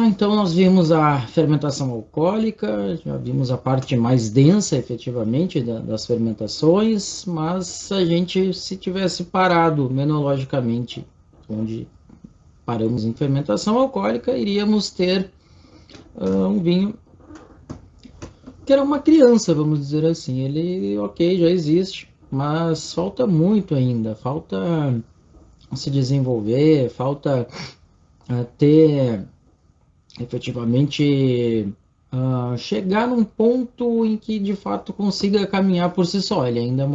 Então nós vimos a fermentação alcoólica, já vimos a parte mais densa, efetivamente, das fermentações, mas a gente, se tivesse parado menologicamente, onde paramos em fermentação alcoólica, iríamos ter um vinho que era uma criança, vamos dizer assim. Ele, ok, já existe, mas falta muito ainda, falta se desenvolver, falta ter efetivamente chegar num ponto em que de fato consiga caminhar por si só. Ele ainda é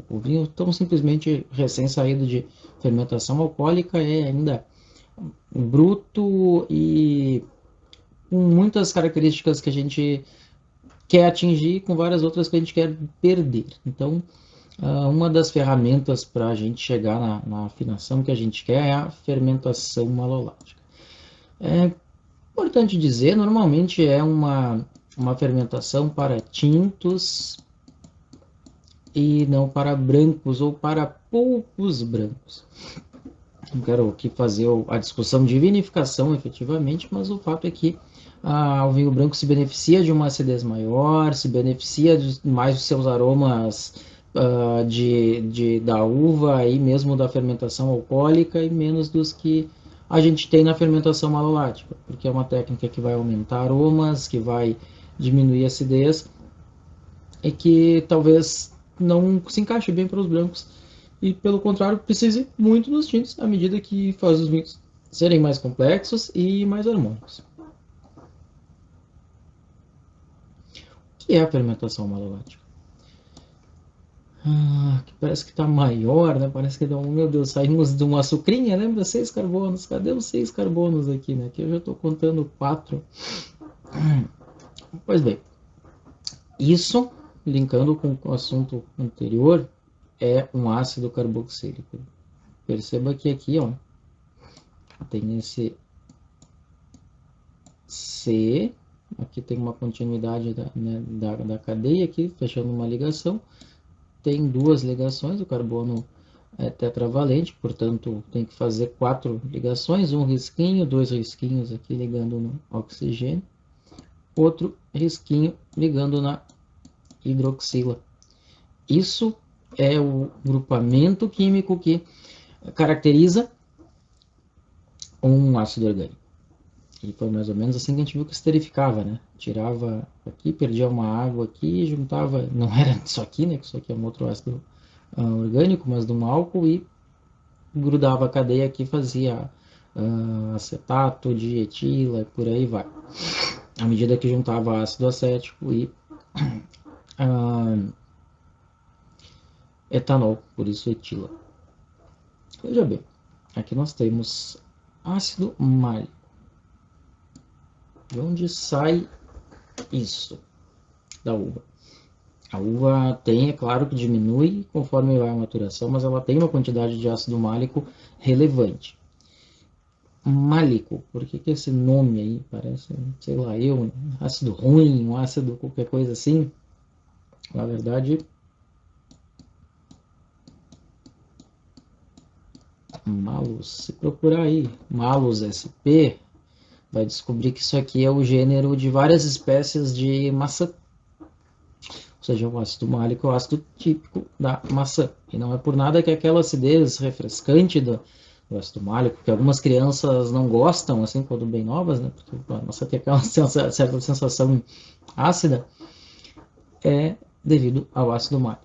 o vinho tão simplesmente recém-saído de fermentação alcoólica é ainda bruto e com muitas características que a gente quer atingir, com várias outras que a gente quer perder. Então, uma das ferramentas para a gente chegar na afinação que a gente quer é a fermentação malolática. É importante dizer, normalmente é uma fermentação para tintos e não para brancos ou para polpos brancos. Não quero aqui fazer a discussão de vinificação efetivamente, mas o fato é que o vinho branco se beneficia de uma acidez maior, se beneficia mais dos seus aromas da uva e mesmo da fermentação alcoólica e menos dos que a gente tem na fermentação malolática, porque é uma técnica que vai aumentar aromas, que vai diminuir a acidez e que talvez não se encaixe bem para os brancos e, pelo contrário, precise muito dos tintos à medida que faz os vinhos serem mais complexos e mais harmônicos. O que é a fermentação malolática? Que parece que está maior, né? Parece que dá meu Deus, saímos de uma sucrinha, lembra? 6 carbonos. Cadê os 6 carbonos aqui, né? Aqui eu já estou contando 4. Pois bem, isso, linkando com o assunto anterior, é um ácido carboxílico. Perceba que aqui, ó, tem esse C, aqui tem uma continuidade da cadeia aqui, fechando uma ligação. Tem 2 ligações, o carbono é tetravalente, portanto tem que fazer 4 ligações, um risquinho, 2 risquinhos aqui ligando no oxigênio, outro risquinho ligando na hidroxila. Isso é o grupamento químico que caracteriza um ácido orgânico. E foi mais ou menos assim que a gente viu que esterificava, né? Tirava aqui, perdia uma água aqui, juntava, não era isso aqui, né? Que isso aqui é um outro ácido orgânico, mas de um álcool e grudava a cadeia aqui, fazia acetato, dietila, por aí vai. À medida que juntava ácido acético e etanol, por isso etila. Veja bem, aqui nós temos ácido málico. De onde sai isso? Da uva. A uva tem, é claro que diminui conforme vai a maturação, mas ela tem uma quantidade de ácido málico relevante. Málico, por que esse nome aí parece, sei lá, um ácido ruim, um ácido qualquer coisa assim? Na verdade, Malus, se procurar aí, Malus SP, vai descobrir que isso aqui é o gênero de várias espécies de maçã. Ou seja, o ácido málico é o ácido típico da maçã. E não é por nada que aquela acidez refrescante do ácido málico, que algumas crianças não gostam, assim, quando bem novas, né? Porque a maçã tem aquela certa sensação ácida, é devido ao ácido málico.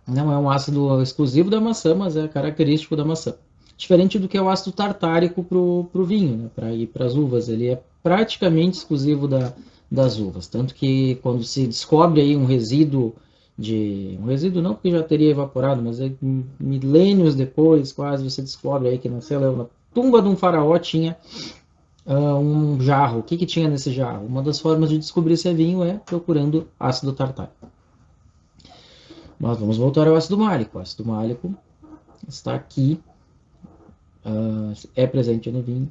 Não é um ácido exclusivo da maçã, mas é característico da maçã. Diferente do que é o ácido tartárico para o vinho, né? Para ir para as uvas. Ele é praticamente exclusivo das uvas. Tanto que quando se descobre aí um resíduo não porque já teria evaporado, mas milênios depois, quase, você descobre aí que na tumba de um faraó tinha um jarro. O que tinha nesse jarro? Uma das formas de descobrir se é vinho é procurando ácido tartárico. Mas vamos voltar ao ácido málico. O ácido málico está aqui, é presente no vinho,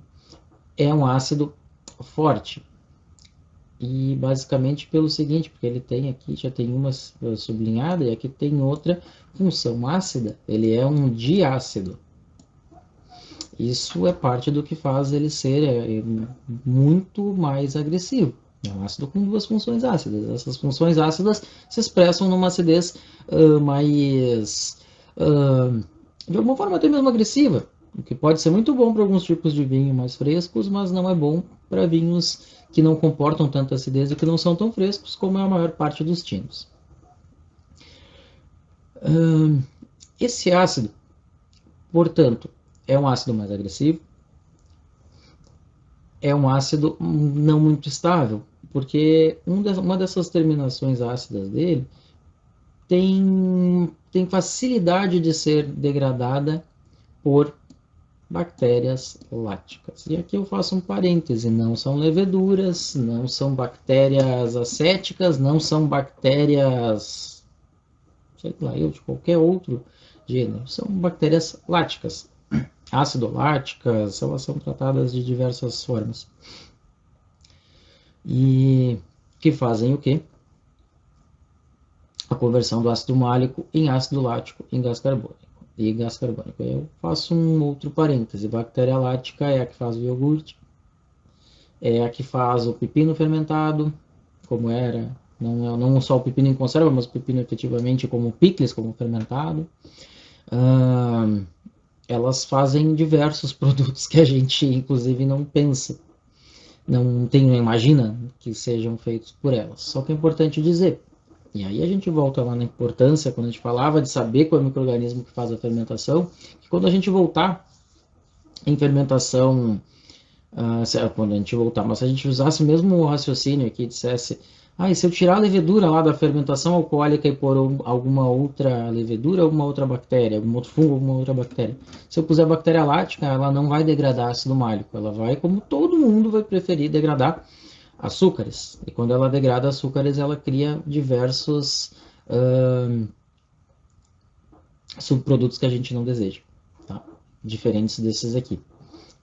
é um ácido forte. E basicamente pelo seguinte, porque ele tem aqui, já tem uma sublinhada e aqui tem outra função ácida, ele é um diácido. Isso é parte do que faz ele ser muito mais agressivo. É um ácido com duas funções ácidas. Essas funções ácidas se expressam numa acidez mais, de alguma forma, até mesmo agressiva, o que pode ser muito bom para alguns tipos de vinho mais frescos, mas não é bom para vinhos que não comportam tanta acidez e que não são tão frescos como é a maior parte dos tintos. Esse ácido, portanto, é um ácido mais agressivo, é um ácido não muito estável, porque uma dessas terminações ácidas dele tem facilidade de ser degradada por bactérias láticas. E aqui eu faço um parêntese, não são leveduras, não são bactérias acéticas, não são bactérias, sei lá, de qualquer outro gênero, são bactérias láticas. Ácido-láticas, elas são tratadas de diversas formas. E que fazem o quê? A conversão do ácido málico em ácido lático em gás carbônico. E gás carbônico. Eu faço um outro parêntese. Bactéria lática é a que faz o iogurte, é a que faz o pepino fermentado, como era, não só o pepino em conserva, mas o pepino efetivamente como picles, como fermentado. Elas fazem diversos produtos que a gente, inclusive, não pensa, não imagina que sejam feitos por elas. Só que é importante dizer, e aí a gente volta lá na importância, quando a gente falava de saber qual é o micro-organismo que faz a fermentação, que quando a gente voltar em fermentação, quando a gente voltar, mas se a gente usasse o mesmo raciocínio aqui, dissesse, e se eu tirar a levedura lá da fermentação alcoólica e pôr alguma outra levedura, alguma outra bactéria, algum outro fungo, alguma outra bactéria, se eu puser bactéria lática, ela não vai degradar ácido málico, ela vai, como todo mundo vai preferir, degradar açúcares. E quando ela degrada açúcares, ela cria diversos subprodutos que a gente não deseja, tá? Diferentes desses aqui.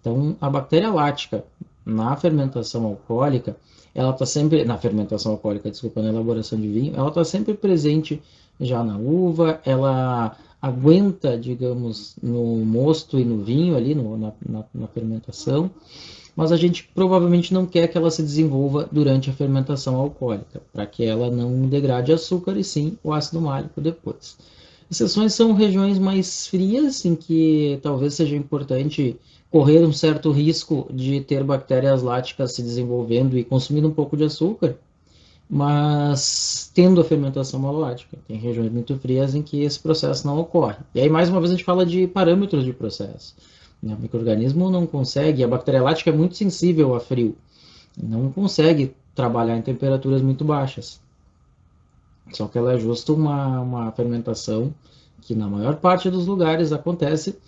Então, a bactéria lática na fermentação alcoólica, ela está sempre, na fermentação alcoólica, desculpa, na elaboração de vinho, ela está sempre presente já na uva, ela aguenta, digamos, no mosto e no vinho ali, na fermentação, mas a gente provavelmente não quer que ela se desenvolva durante a fermentação alcoólica, para que ela não degrade açúcar e sim o ácido málico depois. Exceções são regiões mais frias, em que talvez seja importante correr um certo risco de ter bactérias láticas se desenvolvendo e consumindo um pouco de açúcar, mas tendo a fermentação malolática. Tem regiões muito frias em que esse processo não ocorre. E aí, mais uma vez, a gente fala de parâmetros de processo. O micro-organismo não consegue, a bactéria lática é muito sensível a frio, não consegue trabalhar em temperaturas muito baixas. Só que ela é justo uma fermentação que na maior parte dos lugares acontece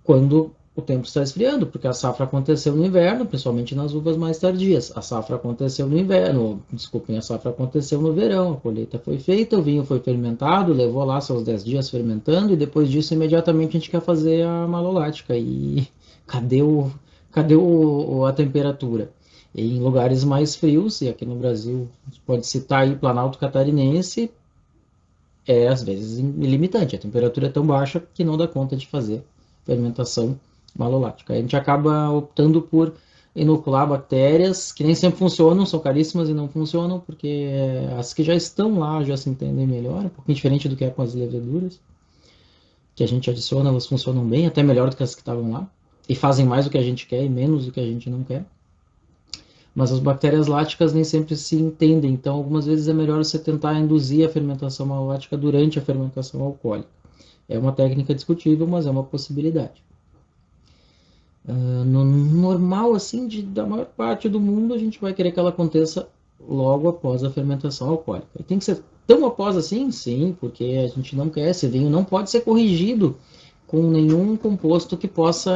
quando o tempo está esfriando, porque a safra aconteceu no inverno, principalmente nas uvas mais tardias. A safra aconteceu no inverno, desculpem, a safra aconteceu no verão, a colheita foi feita, o vinho foi fermentado, levou lá seus 10 dias fermentando, e depois disso, imediatamente, a gente quer fazer a malolática. E cadê a temperatura? Em lugares mais frios, e aqui no Brasil, a gente pode citar aí Planalto Catarinense, é às vezes ilimitante. A temperatura é tão baixa que não dá conta de fazer fermentação malolática. A gente acaba optando por inocular bactérias que nem sempre funcionam, são caríssimas e não funcionam, porque as que já estão lá já se entendem melhor, um pouquinho diferente do que é com as leveduras, que a gente adiciona, elas funcionam bem, até melhor do que as que estavam lá, e fazem mais do que a gente quer e menos do que a gente não quer. Mas as bactérias láticas nem sempre se entendem, então algumas vezes é melhor você tentar induzir a fermentação malolática durante a fermentação alcoólica. É uma técnica discutível, mas é uma possibilidade. No normal, assim, da maior parte do mundo, a gente vai querer que ela aconteça logo após a fermentação alcoólica. E tem que ser tão após assim? Sim, porque a gente não quer, esse vinho não pode ser corrigido com nenhum composto que possa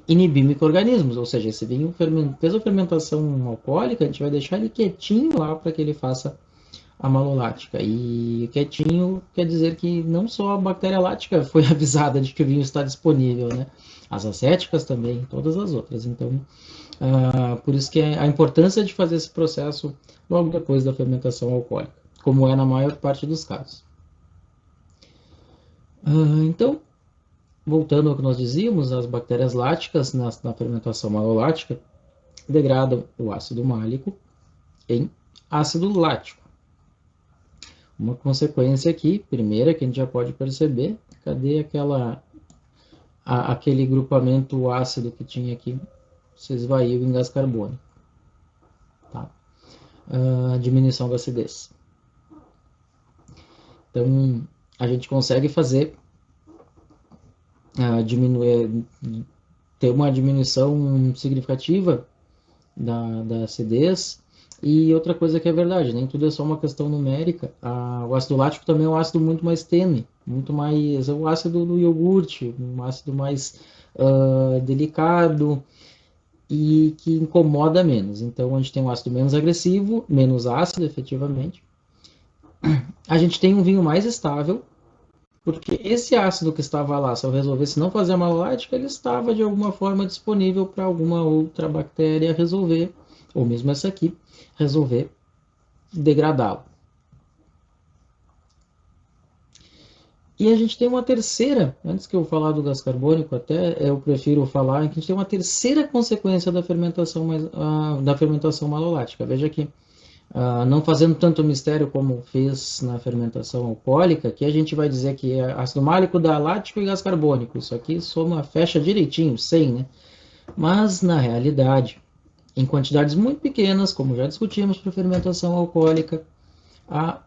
inibir micro-organismos, ou seja, esse vinho fez a fermentação alcoólica, a gente vai deixar ele quietinho lá para que ele faça a malolática. E quietinho quer dizer que não só a bactéria lática foi avisada de que o vinho está disponível, né? As acéticas também, todas as outras. Então, por isso que a importância de fazer esse processo logo depois da fermentação alcoólica, como é na maior parte dos casos. Então, voltando ao que nós dizíamos, as bactérias láticas na fermentação malolática degradam o ácido málico em ácido lático. Uma consequência aqui, primeira, que a gente já pode perceber, cadê aquele grupamento ácido que tinha aqui, se esvaiu em gás carbônico. Tá? Diminuição da acidez. Então, a gente consegue fazer ter uma diminuição significativa da acidez. E outra coisa que é verdade, nem tudo é só uma questão numérica. O ácido lático também é um ácido muito mais tênue, muito mais, é o ácido do iogurte, um ácido mais delicado e que incomoda menos. Então a gente tem um ácido menos agressivo, menos ácido, efetivamente. A gente tem um vinho mais estável, porque esse ácido que estava lá, se eu resolvesse não fazer a malolática, ele estava de alguma forma disponível para alguma outra bactéria resolver, ou mesmo essa aqui, resolver degradá-lo. E a gente tem uma terceira, antes que eu falar do gás carbônico, até eu prefiro falar que a gente tem uma terceira consequência da fermentação malolática. Veja aqui, não fazendo tanto mistério como fez na fermentação alcoólica, que a gente vai dizer que é ácido málico dá lático e gás carbônico. Isso aqui soma, fecha direitinho, 100, né? Mas, na realidade, em quantidades muito pequenas, como já discutimos para fermentação alcoólica, há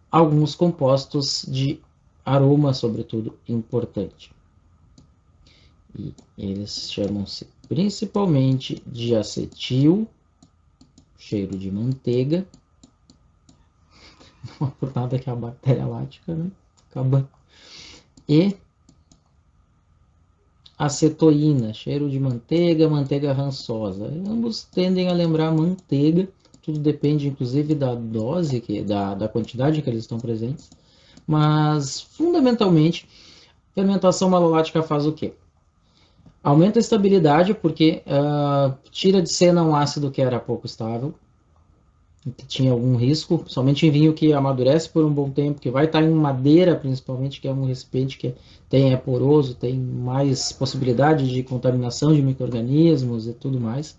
alguns compostos de aroma, sobretudo, importante. E eles chamam-se principalmente de acetil, cheiro de manteiga, não é por nada que é a bactéria lática, né? Acaba. E acetoína, cheiro de manteiga, manteiga rançosa. Ambos tendem a lembrar manteiga, tudo depende inclusive da dose, da quantidade que eles estão presentes. Mas, fundamentalmente, fermentação malolática faz o quê? Aumenta a estabilidade, porque tira de cena um ácido que era pouco estável, que tinha algum risco, somente em vinho que amadurece por um bom tempo, que vai estar em madeira, principalmente, que é um recipiente que é poroso, tem mais possibilidade de contaminação de micro-organismos e tudo mais.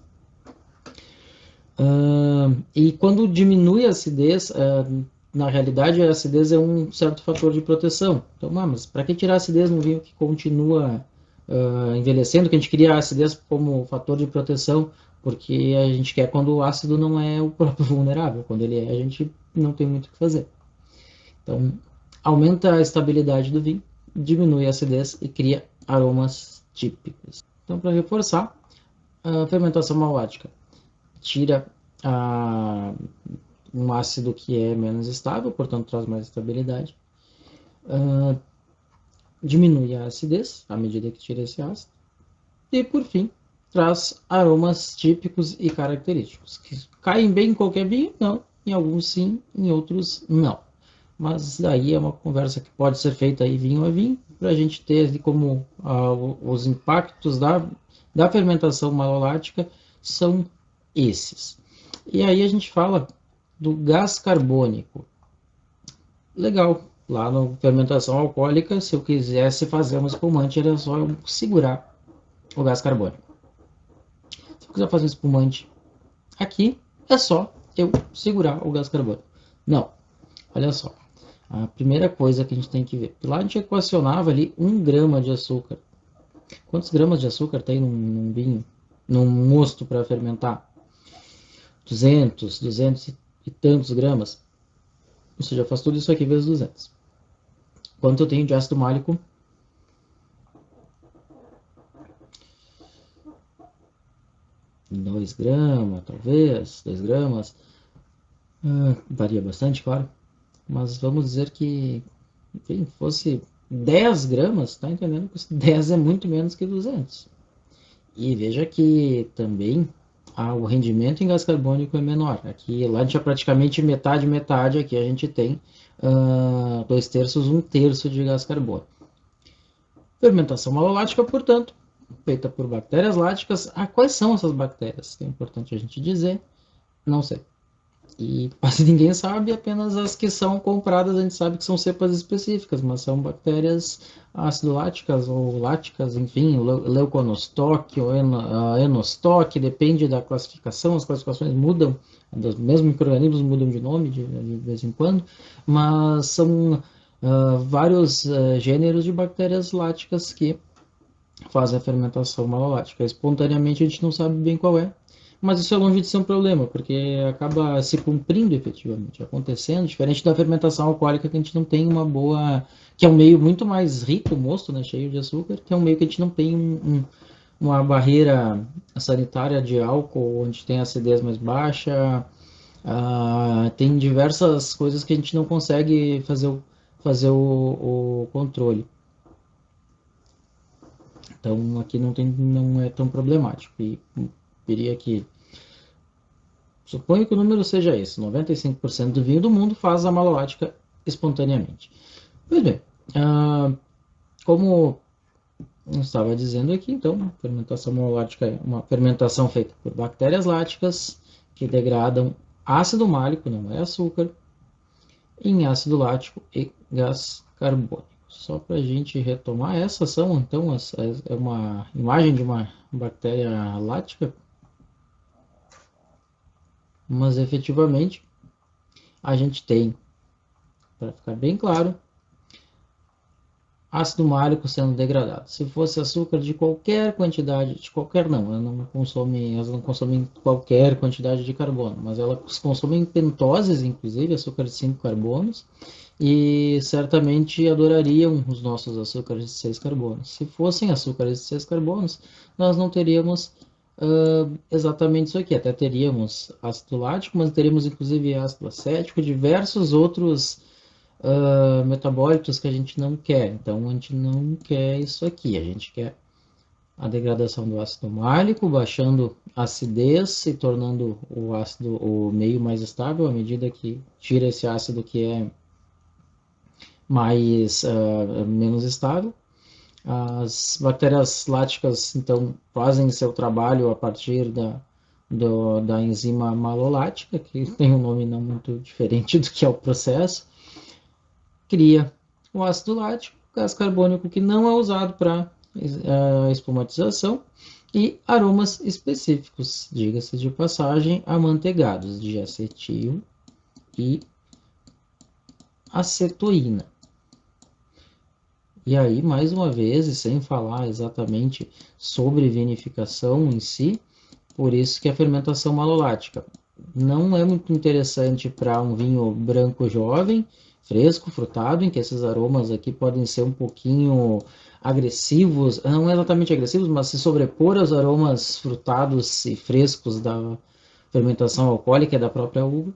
E quando diminui a acidez, na realidade a acidez é um certo fator de proteção. Então, mas para que tirar a acidez num vinho que continua envelhecendo, que a gente cria a acidez como fator de proteção, porque a gente quer quando o ácido não é o próprio vulnerável, quando ele é, a gente não tem muito o que fazer. Então, aumenta a estabilidade do vinho, diminui a acidez e cria aromas típicos. Então, para reforçar, a fermentação malolática tira um ácido que é menos estável, portanto traz mais estabilidade, diminui a acidez à medida que tira esse ácido, e por fim traz aromas típicos e característicos, que caem bem em qualquer vinho? Não, em alguns sim, em outros não. Mas daí é uma conversa que pode ser feita aí vinho a vinho, para a gente ter como os impactos da fermentação malolática são esses. E aí a gente fala do gás carbônico. Legal, lá na fermentação alcoólica, se eu quisesse fazer um espumante, era só eu segurar o gás carbônico. Se eu quiser fazer um espumante aqui, é só eu segurar o gás carbônico. Não, olha só. A primeira coisa que a gente tem que ver. Lá a gente equacionava ali 1 grama de açúcar. Quantos gramas de açúcar tem num vinho? Num mosto para fermentar? 200 e tantos gramas. Ou seja, faz tudo isso aqui vezes 200. Quanto eu tenho de ácido málico? 2 gramas, talvez, 2 gramas. Varia bastante, claro. Mas vamos dizer que, enfim, fosse 10 gramas, tá entendendo? 10 é muito menos que 200. E veja que também o rendimento em gás carbônico é menor. Aqui, lá já praticamente metade, aqui a gente tem 2/3, 1/3 de gás carbônico. Fermentação malolática, portanto, feita por bactérias láticas. Quais são essas bactérias? É importante a gente dizer, não sei. E quase ninguém sabe, apenas as que são compradas a gente sabe que são cepas específicas, mas são bactérias ácido-láticas ou láticas, enfim, leuconostoque ou enostoque, depende da classificação, as classificações mudam, dos mesmos micro-organismos mudam de nome de vez em quando, mas são vários gêneros de bactérias láticas que fazem a fermentação malolática. Espontaneamente a gente não sabe bem qual é, mas isso é longe de ser um problema, porque acaba se cumprindo efetivamente, acontecendo, diferente da fermentação alcoólica, que a gente não tem uma boa, que é um meio muito mais rico, o mosto, né, cheio de açúcar, que é um meio que a gente não tem uma barreira sanitária de álcool, onde tem acidez mais baixa, tem diversas coisas que a gente não consegue fazer o controle. Então aqui não é tão problemático. E diria que suponho que o número seja esse: 95% do vinho do mundo faz a malolática espontaneamente. Pois bem, como eu estava dizendo aqui, então, fermentação malolática é uma fermentação feita por bactérias láticas que degradam ácido málico, não é açúcar, em ácido lático e gás carbônico. Só para a gente retomar, essas são então é uma imagem de uma bactéria lática, mas efetivamente a gente tem, para ficar bem claro, ácido málico sendo degradado. Se fosse açúcar de qualquer quantidade, de qualquer não, elas não consomem qualquer quantidade de carbono, mas elas consomem pentoses, inclusive açúcar de 5 carbonos, e certamente adorariam os nossos açúcares de 6 carbonos. Se fossem açúcares de 6 carbonos, nós não teríamos exatamente isso aqui. Até teríamos ácido lático, mas teríamos inclusive ácido acético, diversos outros metabólitos que a gente não quer. Então a gente não quer isso aqui. A gente quer a degradação do ácido málico, baixando a acidez e tornando o ácido o meio mais estável à medida que tira esse ácido que é menos estável. As bactérias láticas, então, fazem seu trabalho a partir da enzima malolática, que tem um nome não muito diferente do que é o processo, cria o ácido lático, gás carbônico que não é usado para espumatização, e aromas específicos, diga-se de passagem, amanteigados de acetil e acetoína. E aí, mais uma vez, e sem falar exatamente sobre vinificação em si, por isso que a fermentação malolática não é muito interessante para um vinho branco jovem, fresco, frutado, em que esses aromas aqui podem ser um pouquinho agressivos, não exatamente agressivos, mas se sobrepor aos aromas frutados e frescos da fermentação alcoólica da própria uva.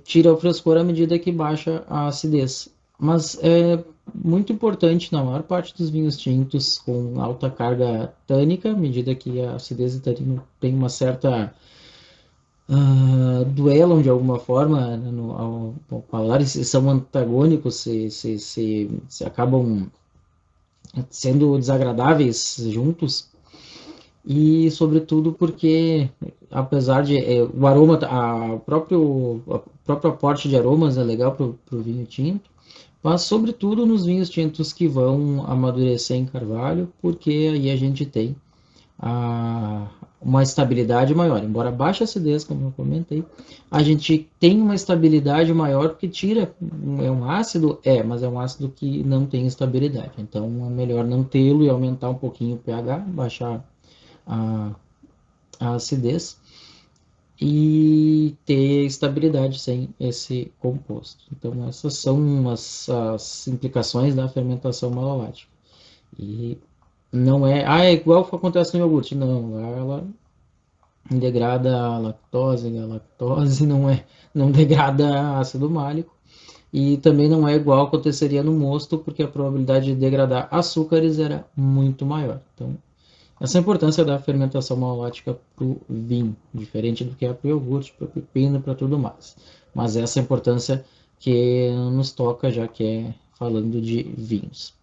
Tira o frescor à medida que baixa a acidez. Mas é muito importante na maior parte dos vinhos tintos com alta carga tânica, à medida que a acidez e tanino tem uma certa duelam de alguma forma, né, ao paladar, e são antagônicos, se acabam sendo desagradáveis juntos. E sobretudo porque, apesar de o aroma, o próprio aporte de aromas é legal para o vinho tinto, mas sobretudo nos vinhos tintos que vão amadurecer em carvalho, porque aí a gente tem uma estabilidade maior. Embora baixa acidez, como eu comentei, a gente tem uma estabilidade maior porque tira, é um ácido, mas é um ácido que não tem estabilidade. Então é melhor não tê-lo e aumentar um pouquinho o pH, baixar a acidez e ter estabilidade sem esse composto. Então essas são as implicações da fermentação malolática. E não é igual que acontece no iogurte, não, ela degrada a lactose não degrada ácido málico, e também não é igual aconteceria no mosto, porque a probabilidade de degradar açúcares era muito maior. Então essa é a importância da fermentação malolática para o vinho, diferente do que é para o iogurte, para o pepino, para tudo mais. Mas essa é a importância que nos toca, já que é falando de vinhos.